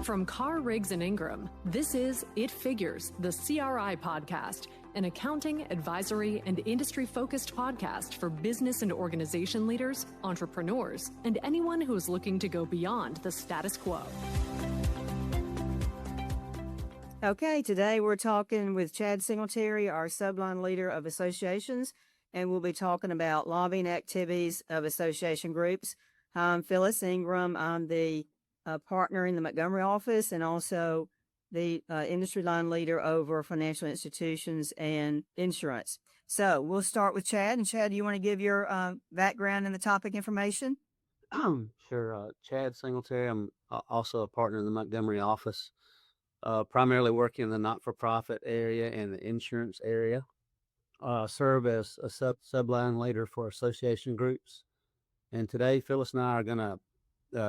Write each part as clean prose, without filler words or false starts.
From Carr, Riggs, and Ingram, this is It Figures, the CRI podcast, an accounting, advisory, and industry-focused podcast for business and organization leaders, entrepreneurs, and anyone who is looking to go beyond the status quo. Okay, today we're talking with Chad Singletary, our subline leader of associations, and we'll be talking about lobbying activities of association groups. I'm Phyllis Ingram. I'm the partner in the Montgomery office and also the industry line leader over financial institutions and insurance. So we'll start with Chad. And Chad, do you want to give your background and the topic information? Sure. Chad Singletary. I'm also a partner in the Montgomery office, primarily working in the not-for-profit area and the insurance area. Serve as a subline leader for association groups. And today, Phyllis and I are going to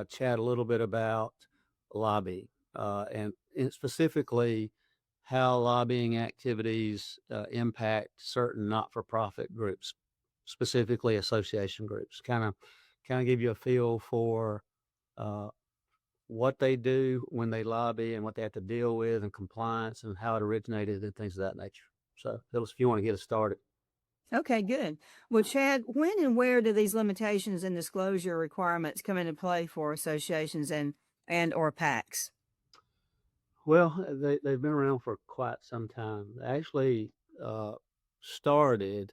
chat a little bit about lobbying and specifically how lobbying activities impact certain not-for-profit groups, specifically association groups. Kind of give you a feel for what they do when they lobby and what they have to deal with and compliance and how it originated and things of that nature. So, Phyllis, if you want to get us started. Okay, good. Well, Chad, when and where do these limitations and disclosure requirements come into play for associations and or PACs? Well, they've been around for quite some time. They actually started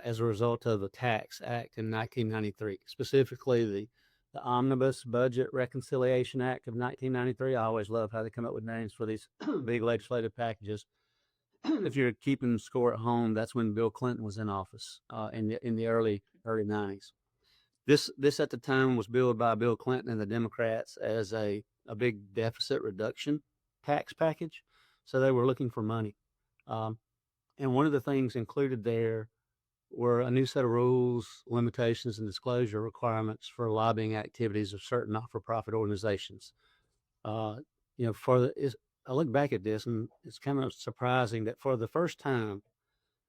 as a result of the Tax Act in 1993, specifically the Omnibus Budget Reconciliation Act of 1993. I always love how they come up with names for these big legislative packages. If you're keeping score at home, that's when Bill Clinton was in office in the early 90s. This at the time was billed by Bill Clinton and the Democrats as a big deficit reduction tax package. So they were looking for money. And one of the things included there were a new set of rules, limitations, and disclosure requirements for lobbying activities of certain not-for-profit organizations. I look back at this and it's kind of surprising that for the first time,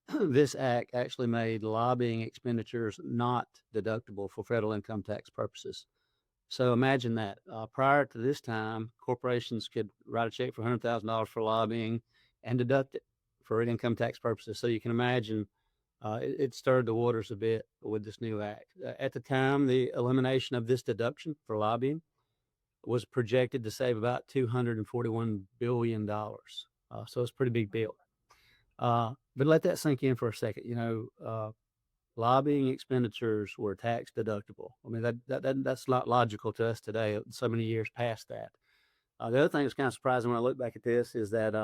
this act actually made lobbying expenditures not deductible for federal income tax purposes. So imagine that. Prior to this time, corporations could write a check for $100,000 for lobbying and deduct it for income tax purposes. So you can imagine it stirred the waters a bit with this new act. At the time, the elimination of this deduction for lobbying was projected to save about $241 billion. So it's a pretty big deal. But let that sink in for a second. Lobbying expenditures were tax deductible. I mean, that's not logical to us today, so many years past that. The other thing that's kind of surprising when I look back at this is that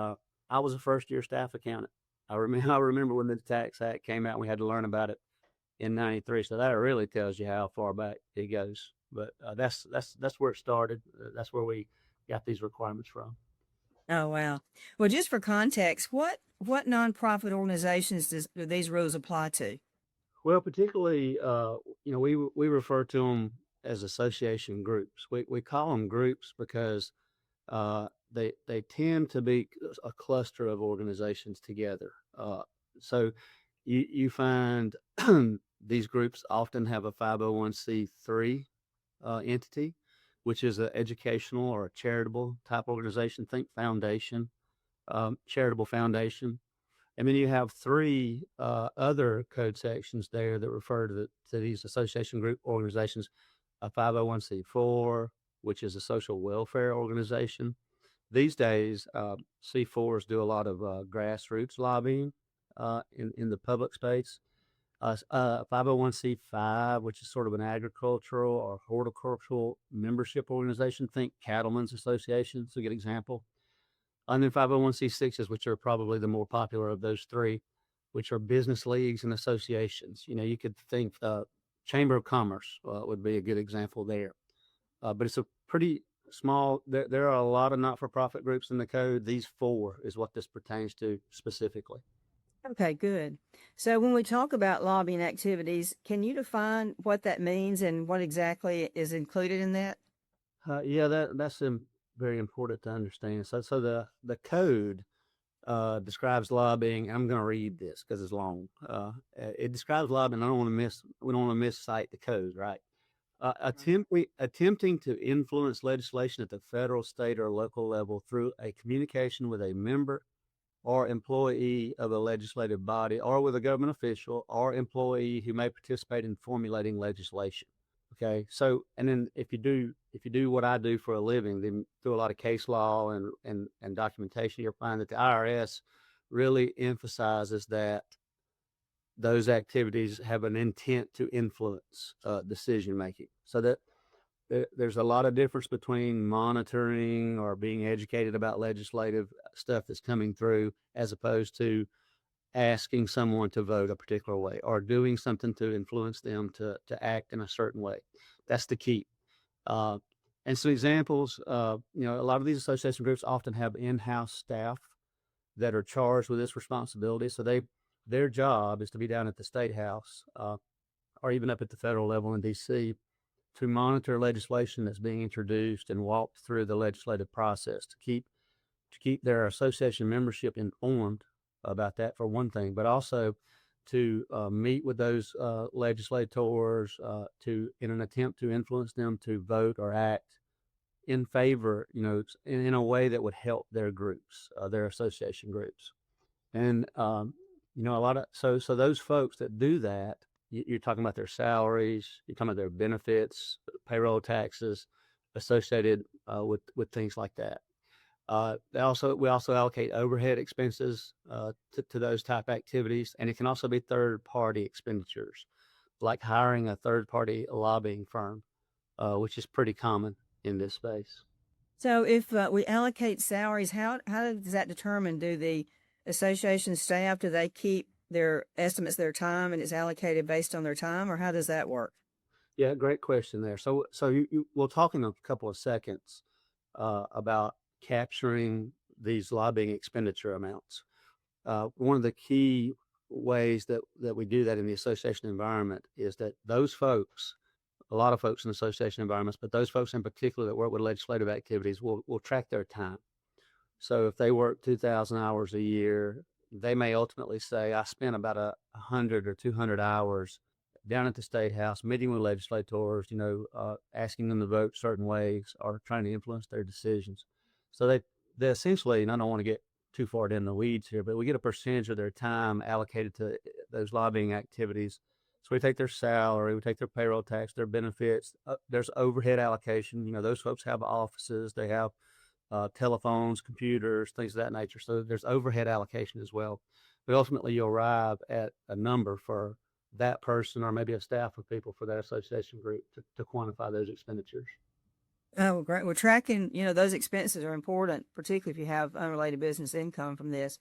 I was a first-year staff accountant. I remember when the Tax Act came out and we had to learn about it in 93. So that really tells you how far back it goes. But that's where it started. That's where we got these requirements from. Oh, wow. Well, just for context, what nonprofit organizations do these rules apply to? Well, particularly, we refer to them as association groups. We call them groups because they tend to be a cluster of organizations together. So you find these groups often have a 501c3 entity, which is an educational or a charitable type organization. Think foundation, charitable foundation. And then you have three other code sections there that refer to these association group organizations: a 501c4, which is a social welfare organization. These days, C4s do a lot of grassroots lobbying in the public space. 501c5, which is sort of an agricultural or horticultural membership organization. Think cattlemen's associations, a good example. And then 501c6s, which are probably the more popular of those three, which are business leagues and associations. You could think Chamber of Commerce would be a good example there. But it's a pretty small, there are a lot of not-for-profit groups in the code. These four is what this pertains to specifically. Okay, good. So when we talk about lobbying activities, can you define what that means and what exactly is included in that? That's very important to understand. So the code describes lobbying. I'm going to read this because it's long. It describes lobbying. We don't want to miscite the code, right? Attempting to influence legislation at the federal, state, or local level through a communication with a member or employee of a legislative body or with a government official or employee who may participate in formulating legislation. Okay. So, and then if you do what I do for a living, then through a lot of case law and documentation, you'll find that the IRS really emphasizes that those activities have an intent to influence decision making. So that there's a lot of difference between monitoring or being educated about legislative stuff that's coming through as opposed to asking someone to vote a particular way or doing something to influence them to act in a certain way. That's the key. Uh, and some examples, a lot of these association groups often have in-house staff that are charged with this responsibility. So their job is to be down at the State House or even up at the federal level in D.C. to monitor legislation that's being introduced and walk through the legislative process to keep their association membership informed about that, for one thing, but also to meet with those legislators in an attempt to influence them to vote or act in favor, in a way that would help their groups, their association groups. And a lot of so those folks that do that, you're talking about their salaries, you're talking about their benefits, payroll taxes associated with things like that. We also allocate overhead expenses to those type activities, and it can also be third-party expenditures, like hiring a third-party lobbying firm, which is pretty common in this space. So if we allocate salaries, how does that determine? Do the association staff, do they keep their estimates, their time, and it's allocated based on their time, or how does that work? Yeah, great question there. So we'll talk in a couple of seconds about capturing these lobbying expenditure amounts. One of the key ways that we do that in the association environment is that those folks, a lot of folks in association environments, but those folks in particular that work with legislative activities will track their time. So if they work 2,000 hours a year, they may ultimately say, I spent about 100 or 200 hours down at the State House, meeting with legislators, asking them to vote certain ways or trying to influence their decisions. So they essentially, and I don't want to get too far in the weeds here, but we get a percentage of their time allocated to those lobbying activities. So we take their salary, we take their payroll tax, their benefits. There's overhead allocation. Those folks have offices, they have telephones, computers, things of that nature. So there's overhead allocation as well. But ultimately, you arrive at a number for that person or maybe a staff of people for that association group to quantify those expenditures. Oh, great. Well, tracking, those expenses are important, particularly if you have unrelated business income from this.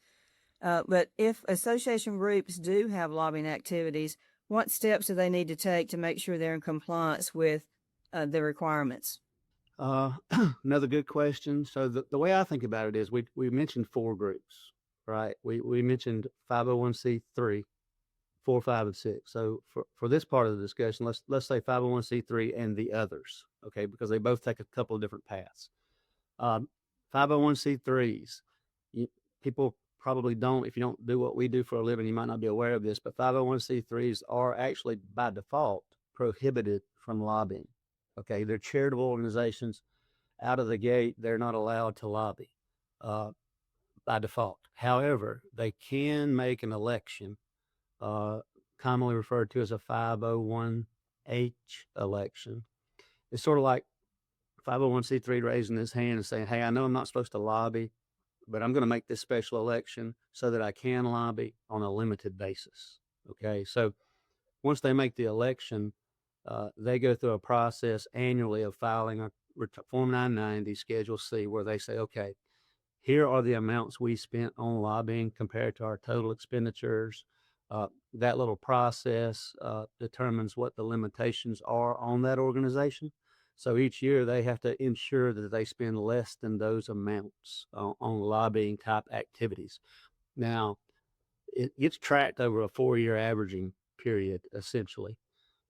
But if association groups do have lobbying activities, what steps do they need to take to make sure they're in compliance with the requirements? Another good question. So the way I think about it is we mentioned four groups, right? We mentioned 501c3, 4, 5, and 6. So for this part of the discussion, let's say 501c3 and the others, okay, because they both take a couple of different paths. 501c3s, people probably don't, if you don't do what we do for a living, you might not be aware of this, but 501c3s are actually by default prohibited from lobbying. Okay, they're charitable organizations. Out of the gate, they're not allowed to lobby by default. However, they can make an election, commonly referred to as a 501H election. It's sort of like 501c3 raising his hand and saying, hey, I know I'm not supposed to lobby, but I'm going to make this special election so that I can lobby on a limited basis. Okay, so once they make the election, they go through a process annually of filing a Form 990 Schedule C, where they say, okay, here are the amounts we spent on lobbying compared to our total expenditures. That little process determines what the limitations are on that organization. So each year they have to ensure that they spend less than those amounts on lobbying type activities. Now, it gets tracked over a 4-year averaging period, essentially.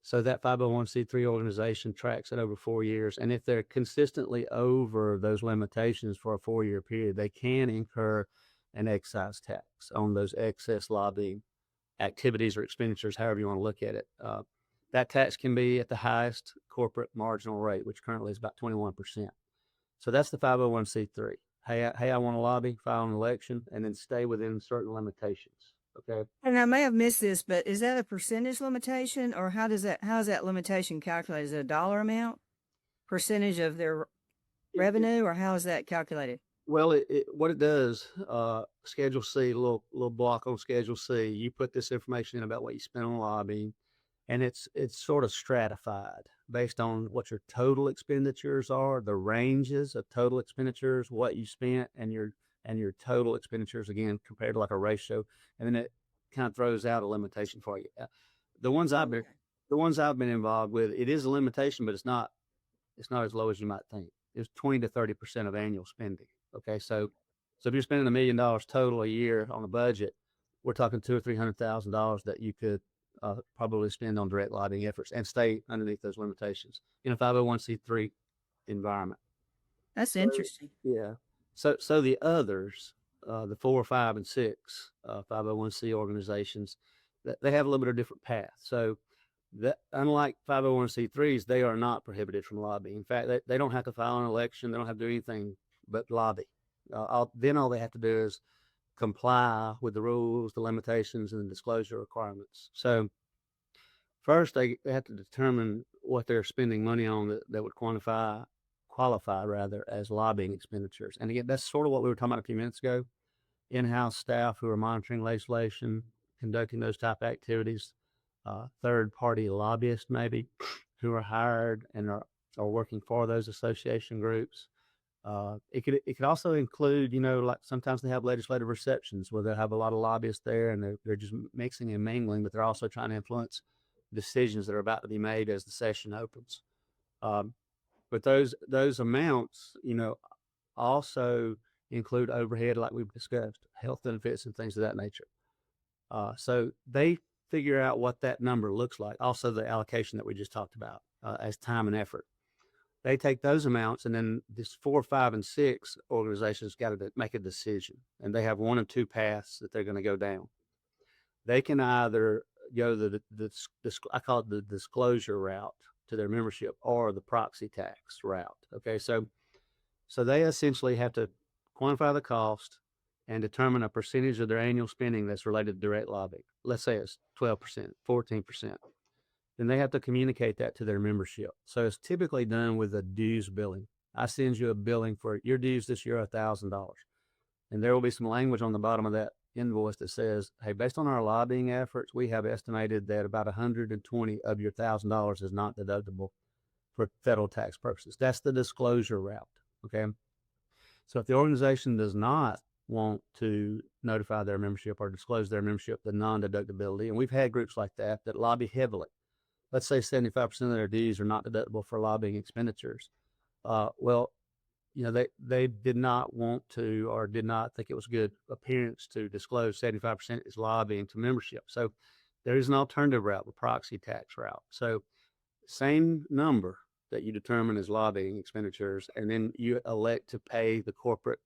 So that 501c3 organization tracks it over 4 years. And if they're consistently over those limitations for a 4-year period, they can incur an excise tax on those excess lobbying activities or expenditures, however you want to look at it. That tax can be at the highest corporate marginal rate, which currently is about 21%. So that's the 501c3. Hey, I want to lobby, file an election, and then stay within certain limitations. Okay. And I may have missed this, but is that a percentage limitation, or how is that limitation calculated? Is it a dollar amount, percentage of their revenue, or how is that calculated? Well, what it does, Schedule C, little block on Schedule C, you put this information in about what you spent on lobbying, and it's sort of stratified based on what your total expenditures are, the ranges of total expenditures, what you spent, and your total expenditures again compared to like a ratio, and then it kind of throws out a limitation for you. The ones I've been the ones I've been involved with, it is a limitation, but it's not as low as you might think. It's 20 to 30% of annual spending. Okay, so if you're spending $1 million total a year on a budget, we're talking $200,000 or $300,000 that you could probably spend on direct lobbying efforts and stay underneath those limitations in a 501c3 environment. That's interesting. Yeah. So the others, the 4, 5, and 6 501c organizations, they have a little bit of different path. So that unlike 501c3s, they are not prohibited from lobbying. In fact, they don't have to file an election. They don't have to do anything but lobby. Then all they have to do is comply with the rules, the limitations, and the disclosure requirements. So first, they have to determine what they're spending money on that would qualify rather as lobbying expenditures. And again, that's sort of what we were talking about a few minutes ago. In-house staff who are monitoring legislation, conducting those type of activities, third-party lobbyists maybe who are hired and are working for those association groups. It could also include, like sometimes they have legislative receptions where they have a lot of lobbyists there and they're just mixing and mingling, but they're also trying to influence decisions that are about to be made as the session opens. But those amounts, also include overhead, like we've discussed, health benefits and things of that nature. So they figure out what that number looks like. Also, the allocation that we just talked about as time and effort. They take those amounts, and then this 4, 5, and 6 organizations got to make a decision, and they have one of two paths that they're going to go down. They can either go the I call it the disclosure route to their membership, or the proxy tax route. Okay, so they essentially have to quantify the cost and determine a percentage of their annual spending that's related to direct lobbying. Let's say it's 12%, 14%. Then they have to communicate that to their membership. So it's typically done with a dues billing. I send you a billing for your dues this year, $1,000. And there will be some language on the bottom of that invoice that says, hey, based on our lobbying efforts, we have estimated that about 120 of your $1,000 is not deductible for federal tax purposes. That's the disclosure route. Okay. So if the organization does not want to notify their membership or disclose their membership the non-deductibility, and we've had groups like that lobby heavily. Let's say 75% of their dues are not deductible for lobbying expenditures. They did not want to or did not think it was good appearance to disclose 75% is lobbying to membership. So there is an alternative route, the proxy tax route. So same number that you determine as lobbying expenditures, and then you elect to pay the corporate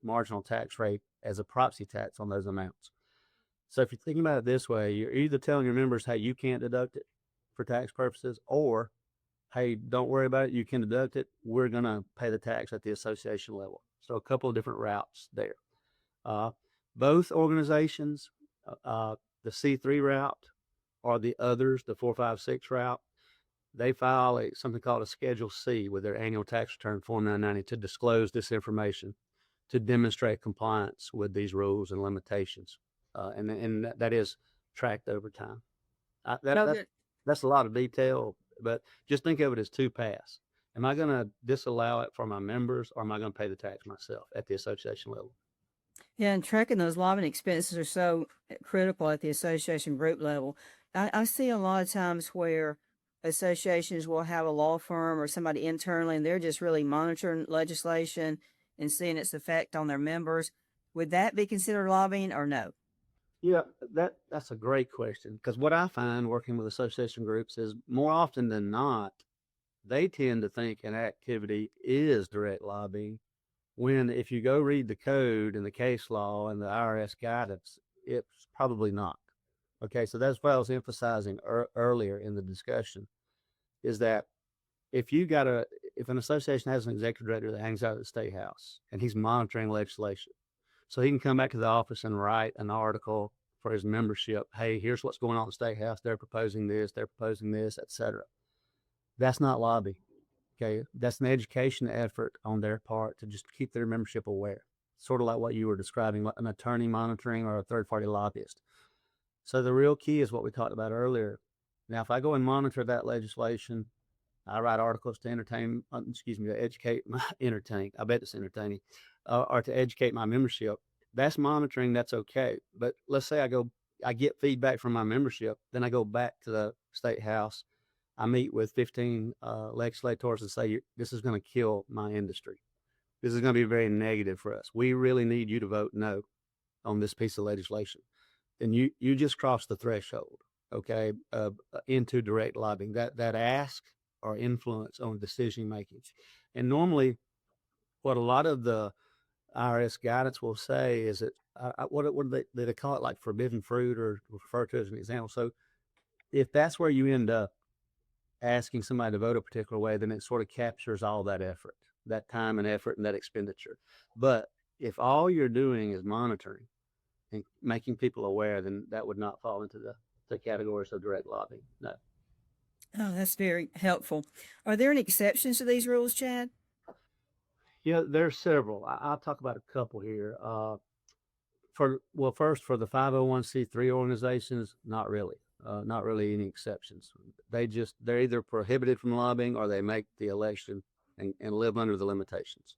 marginal tax rate as a proxy tax on those amounts. So if you're thinking about it this way, you're either telling your members, hey, you can't deduct it for tax purposes, or hey, don't worry about it, you can deduct it, we're going to pay the tax at the association level. So a couple of different routes there. Both organizations, the C3 route or the others, the 4, 5, 6 route, they file something called a Schedule C with their annual tax return, Form 990, to disclose this information to demonstrate compliance with these rules and limitations. And that is tracked over time. That's a lot of detail, but just think of it as two paths. Am I going to disallow it for my members, or am I going to pay the tax myself at the association level? Yeah, and tracking those lobbying expenses are so critical at the association group level. I see a lot of times where associations will have a law firm or somebody internally, and they're just really monitoring legislation and seeing its effect on their members. Would that be considered lobbying or no? Yeah, that's a great question, because what I find working with association groups is more often than not, they tend to think an activity is direct lobbying, when if you go read the code and the case law and the IRS guidance, it's probably not. Okay, so that's what I was emphasizing earlier in the discussion, is that if you got a if an association has an executive director that hangs out at the state house and he's monitoring legislation, so he can come back to the office and write an article for his membership. Hey, here's what's going on in the state house. They're proposing this, etc. That's not lobby. Okay, that's an education effort on their part to just keep their membership aware. Sort of like what you were describing, like an attorney monitoring or a third-party lobbyist. So the real key is what we talked about earlier. Now, if I go and monitor that legislation, I write articles to to educate entertain. I bet it's entertaining, or to educate my membership. That's monitoring. That's okay. But let's say I get feedback from my membership, then I go back to the state house. I meet with 15 legislators and say, this is going to kill my industry. This is going to be very negative for us. We really need you to vote no on this piece of legislation. Then you just crossed the threshold, okay, into direct lobbying. That ask or influence on decision making. And normally, what a lot of the IRS guidance will say is that what do they call it, like forbidden fruit, or refer to as an example. So if that's where you end up asking somebody to vote a particular way, then it sort of captures all that effort, that time and effort and that expenditure. But if all you're doing is monitoring and making people aware, then that would not fall into the categories of direct lobbying. No. Oh, that's very helpful. Are there any exceptions to these rules, Chad? Yeah, there's several. I'll talk about a couple here. First, for the 501c3 organizations, not really. Not really any exceptions. They're either prohibited from lobbying or they make the election and live under the limitations.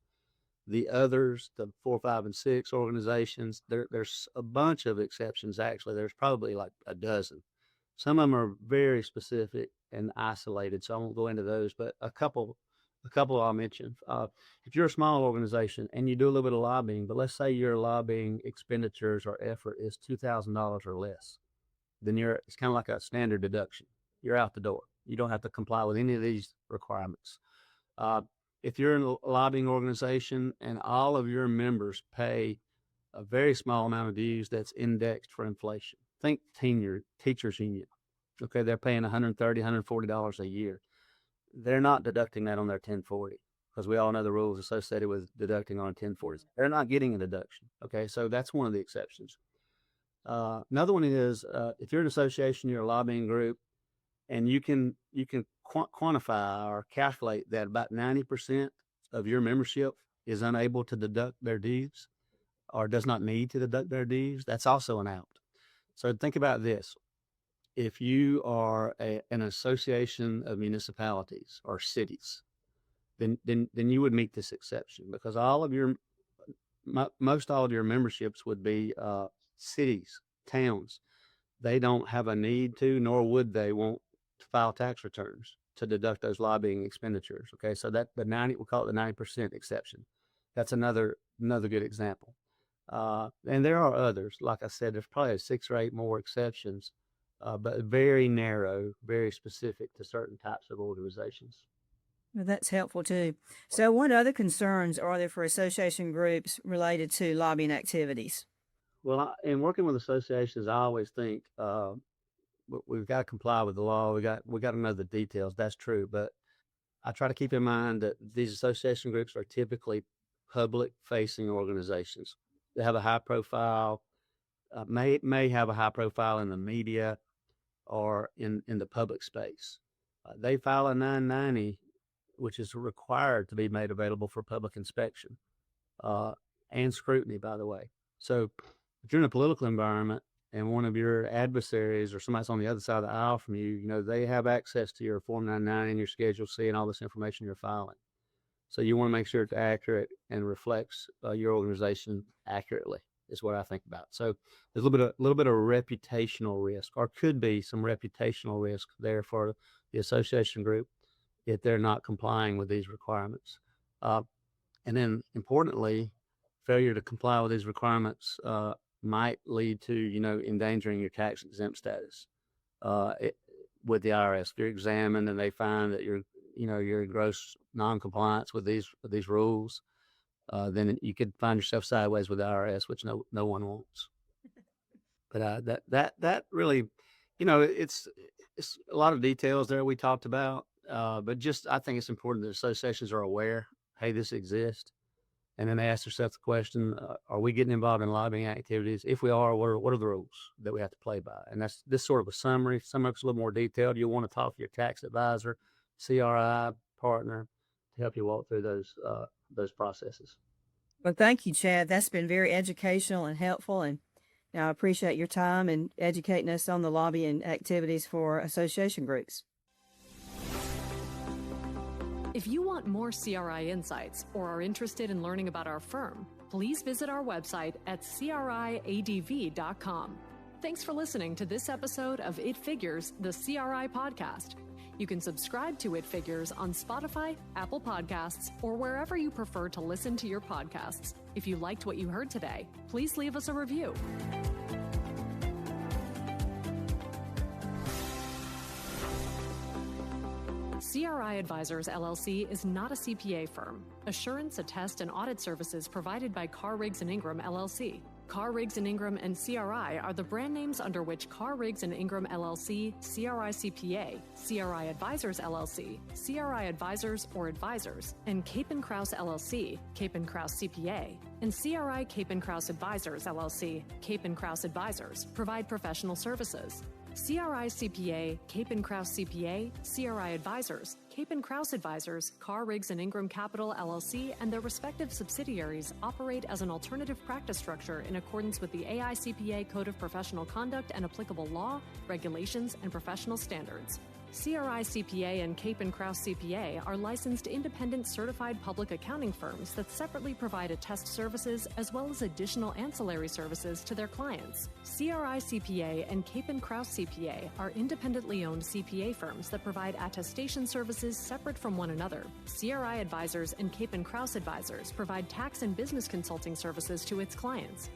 The others, the 4, 5, and 6 organizations, there's a bunch of exceptions. Actually, there's probably like a dozen. Some of them are very specific and isolated, so I won't go into those. But a couple I'll mention. If you're a small organization and you do a little bit of lobbying, but let's say your lobbying expenditures or effort is $2,000 or less, then it's kind of like a standard deduction. You're out the door. You don't have to comply with any of these requirements. Uh, if you're in a lobbying organization and all of your members pay a very small amount of dues that's indexed for inflation, think teachers union. Okay, they're paying $130, $140 a year. They're not deducting that on their 1040, because we all know the rules associated with deducting on 1040s. They're not getting a deduction. Okay, so that's one of the exceptions. Another one is if you're an association, you're a lobbying group, and you can quantify or calculate that about 90% of your membership is unable to deduct their dues or does not need to deduct their dues, that's also an out. So think about this. If you are an association of municipalities or cities, then you would meet this exception, because most all of your memberships would be cities, towns. They don't have a need to, nor would they want to file tax returns to deduct those lobbying expenditures. Okay, so that we call it the 90% exception. That's another good example. And there are others. Like I said, there's probably 6 or 8 more exceptions, but very narrow, very specific to certain types of organizations. Well, that's helpful too. So, what other concerns are there for association groups related to lobbying activities? Well, in working with associations, I always think we've got to comply with the law. We got to know the details. That's true, but I try to keep in mind that these association groups are typically public-facing organizations. They have a high profile, may have a high profile in the media or in the public space. They file a 990, which is required to be made available for public inspection and scrutiny, by the way. So if you're in a political environment and one of your adversaries or somebody's on the other side of the aisle from you, they have access to your Form 990 and your Schedule C and all this information you're filing. So you want to make sure it's accurate and reflects your organization accurately, is what I think about. So there's a little bit of reputational risk, or could be some reputational risk there for the association group if they're not complying with these requirements. And then importantly, failure to comply with these requirements might lead to, endangering your tax exempt status with the IRS. If you're examined and they find that you're in gross non-compliance with these rules, then you could find yourself sideways with the IRS, which no one wants. But that really, it's a lot of details there we talked about. But just I think it's important that associations are aware, hey, this exists, and then they ask themselves the question: are we getting involved in lobbying activities? If we are, what are the rules that we have to play by? And that's this sort of a summary. Some of it's a little more detailed. You'll want to talk to your tax advisor, CRI partner, to help you walk through those processes. Well, thank you, Chad. That's been very educational and helpful, and I appreciate your time and educating us on the lobbying activities for association groups. If you want more CRI insights or are interested in learning about our firm, please visit our website at criadv.com. Thanks for listening to this episode of It Figures, the CRI podcast. You can subscribe to It Figures on Spotify, Apple Podcasts, or wherever you prefer to listen to your podcasts. If you liked what you heard today, please leave us a review. CRI Advisors, LLC is not a CPA firm. Assurance, attest, and audit services provided by Carr, Riggs & Ingram, LLC. Carr, Riggs & Ingram, and CRI are the brand names under which Carr, Riggs & Ingram, LLC, CRI CPA, CRI Advisors, LLC, CRI Advisors or Advisors, and Cape & Krause, LLC, Cape & Krause CPA, and CRI Cape & Krause Advisors, LLC, Cape & Krause Advisors, provide professional services. CRI CPA, Cape & Krause CPA, CRI Advisors, Cape & Krause Advisors, Carr, Riggs & Ingram Capital, LLC, and their respective subsidiaries operate as an alternative practice structure in accordance with the AICPA Code of Professional Conduct and applicable law, regulations, and professional standards. CRI CPA and Cape & Krause CPA are licensed independent certified public accounting firms that separately provide attest services as well as additional ancillary services to their clients. CRI CPA and Cape & Krause CPA are independently owned CPA firms that provide attestation services separate from one another. CRI Advisors and Cape & Krause Advisors provide tax and business consulting services to its clients.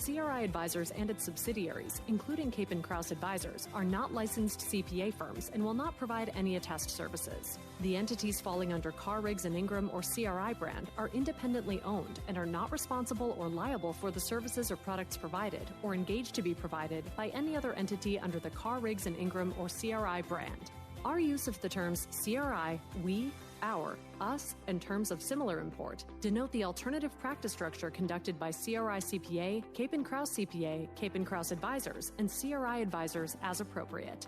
CRI Advisors and its subsidiaries, including Cape & Krause Advisors, are not licensed CPA firms and will not provide any attest services. The entities falling under Carr, Riggs & Ingram or CRI brand are independently owned and are not responsible or liable for the services or products provided or engaged to be provided by any other entity under the Carr, Riggs & Ingram or CRI brand. Our use of the terms CRI, we, our, us, and terms of similar import denote the alternative practice structure conducted by CRI CPA, Cape & Krause CPA, Cape & Krause Advisors, and CRI Advisors as appropriate.